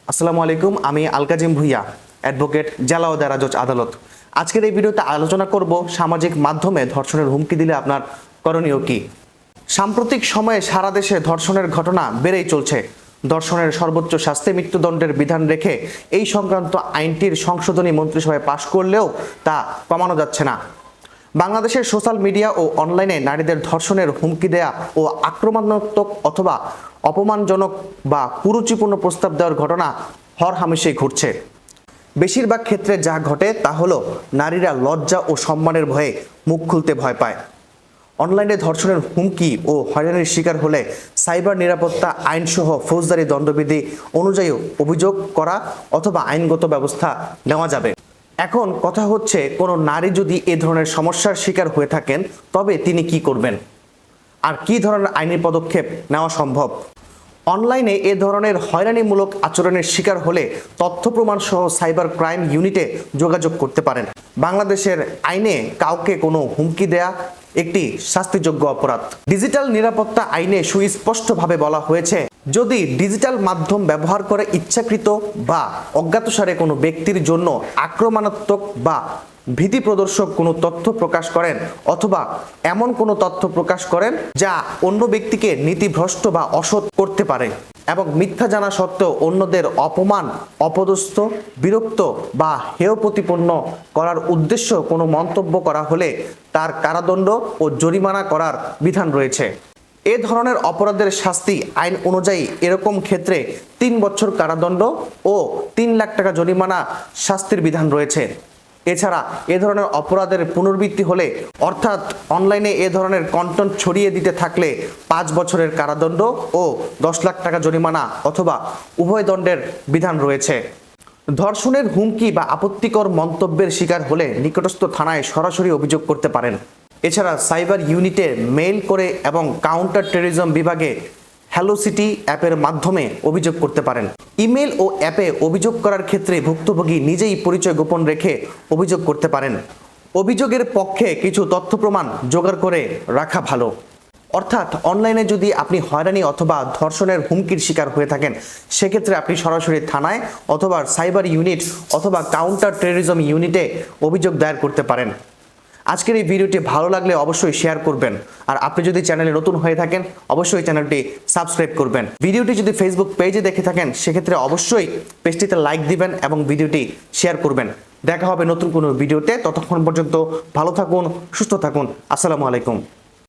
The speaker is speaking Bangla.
আসসালামু আলাইকুম, আমি আলকাজিম ভুইয়া, অ্যাডভোকেট জেলা ও দায়রা জজ আদালত। আজকের এই ভিডিওতে আলোচনা করব সামাজিক মাধ্যমে ধর্ষণের হুমকি দিলে আপনার করণীয় কি। সাম্প্রতিক সময়ে সারা দেশে ধর্ষণের ঘটনা বেড়েই চলছে। ধর্ষণের সর্বোচ্চ শাস্তি মৃত্যুদণ্ডের বিধান রেখে এই সংক্রান্ত আইনটির সংশোধনী মন্ত্রিসভায় পাশ করলেও তা কমানো যাচ্ছে না। বাংলাদেশের সোশ্যাল মিডিয়া ও অনলাইনে নারীদের ধর্ষণের হুমকি দেয়া ও আক্রমণাত্মক অথবা অপমানজনক বা কুরুচিপূর্ণ প্রস্তাব দেওয়ার ঘটনা হরহামেশাই ঘটছে। বেশিরভাগ ক্ষেত্রে যা ঘটে তা হলো নারীরা লজ্জা ও সম্মানের ভয়ে মুখ খুলতে ভয় পায়। অনলাইনে ধর্ষণের হুমকি ও হয়রানির শিকার হলে সাইবার নিরাপত্তা আইনসহ ফৌজদারি দণ্ডবিধি অনুযায়ী অভিযোগ করা অথবা আইনগত ব্যবস্থা নেওয়া যাবে। এখন কথা হচ্ছে, কোনো নারী যদি এ ধরনের সমস্যার শিকার হয়ে থাকেন তবে তিনি কি করবেন আর কি ধরনের আইনি পদক্ষেপ নেওয়া সম্ভব। অনলাইনে এ ধরনের হয়রানিমূলক আচরণের শিকার হলে তথ্য প্রমাণ সহ সাইবার ক্রাইম ইউনিটে যোগাযোগ করতে পারেন। বাংলাদেশের আইনে কাউকে কোনো হুমকি দেয়া একটি শাস্তিযোগ্য অপরাধ। ডিজিটাল নিরাপত্তা আইনে সুস্পষ্টভাবে বলা হয়েছে, যদি ডিজিটাল মাধ্যম ব্যবহার করে ইচ্ছাকৃত বা অজ্ঞাতসারে কোনো ব্যক্তির জন্য আক্রমণাত্মক বা ভীতি প্রদর্শক কোনো তথ্য প্রকাশ করেন অথবা এমন কোনো তথ্য প্রকাশ করেন যা অন্য ব্যক্তিকে নীতিভ্রষ্ট বা অসৎ করতে পারে এবং মিথ্যা জানা সত্ত্বেও অন্যদের অপমান, অপদস্থ, বিরক্ত বা হেয় প্রতিপন্ন করার উদ্দেশ্য কোনো মন্তব্য করা হলে তার কারাদণ্ড ও জরিমানা করার বিধান রয়েছে। এ ধরনের অপরাধের শাস্তি আইন অনুযায়ী এরকম ক্ষেত্রে 3 বছর কারাদণ্ড ও 3 লাখ টাকা জরিমানা শাস্তির বিধান রয়েছে। এছাড়া এ ধরনের অপরাধের পুনরাবৃত্তি হলে অর্থাৎ অনলাইনে এ ধরনের কন্টেন্ট ছড়িয়ে দিতে থাকলে 5 বছরের কারাদণ্ড ও 10 লাখ টাকা জরিমানা অথবা উভয় দণ্ডের বিধান রয়েছে। ধর্ষণের হুমকি বা আপত্তিকর মন্তব্যের শিকার হলে নিকটস্থ থানায় সরাসরি অভিযোগ করতে পারেন। এছাড়া সাইবার ইউনিটে মেইল করে এবং কাউন্টার টেররিজম বিভাগে হ্যালো সিটি অ্যাপের মাধ্যমে অভিযোগ করতে পারেন। ইমেল ও অ্যাপে অভিযোগ করার ক্ষেত্রে ভুক্তভোগী নিজেই পরিচয় গোপন রেখে অভিযোগ করতে পারেন। অভিযোগের পক্ষে কিছু তথ্য প্রমাণ জোগাড় করে রাখা ভালো। অর্থাৎ অনলাইনে যদি আপনি হয়রানি অথবা ধর্ষণের হুমকির শিকার হয়ে থাকেন, সেক্ষেত্রে আপনি সরাসরি থানায় অথবা সাইবার ইউনিট অথবা কাউন্টার টেররিজম ইউনিটে অভিযোগ দায়ের করতে পারেন। আজকের এই ভিডিওটি ভালো লাগলে অবশ্যই শেয়ার করবেন, আর আপনি যদি চ্যানেলে নতুন হয়ে থাকেন অবশ্যই চ্যানেলটি সাবস্ক্রাইব করবেন। ভিডিওটি যদি ফেসবুক পেজে দেখে থাকেন সেক্ষেত্রে অবশ্যই পেজটিতে লাইক দিবেন এবং ভিডিওটি শেয়ার করবেন। দেখা হবে নতুন কোনো ভিডিওতে। ততক্ষণ পর্যন্ত ভালো থাকুন, সুস্থ থাকুন। আসসালামু আলাইকুম।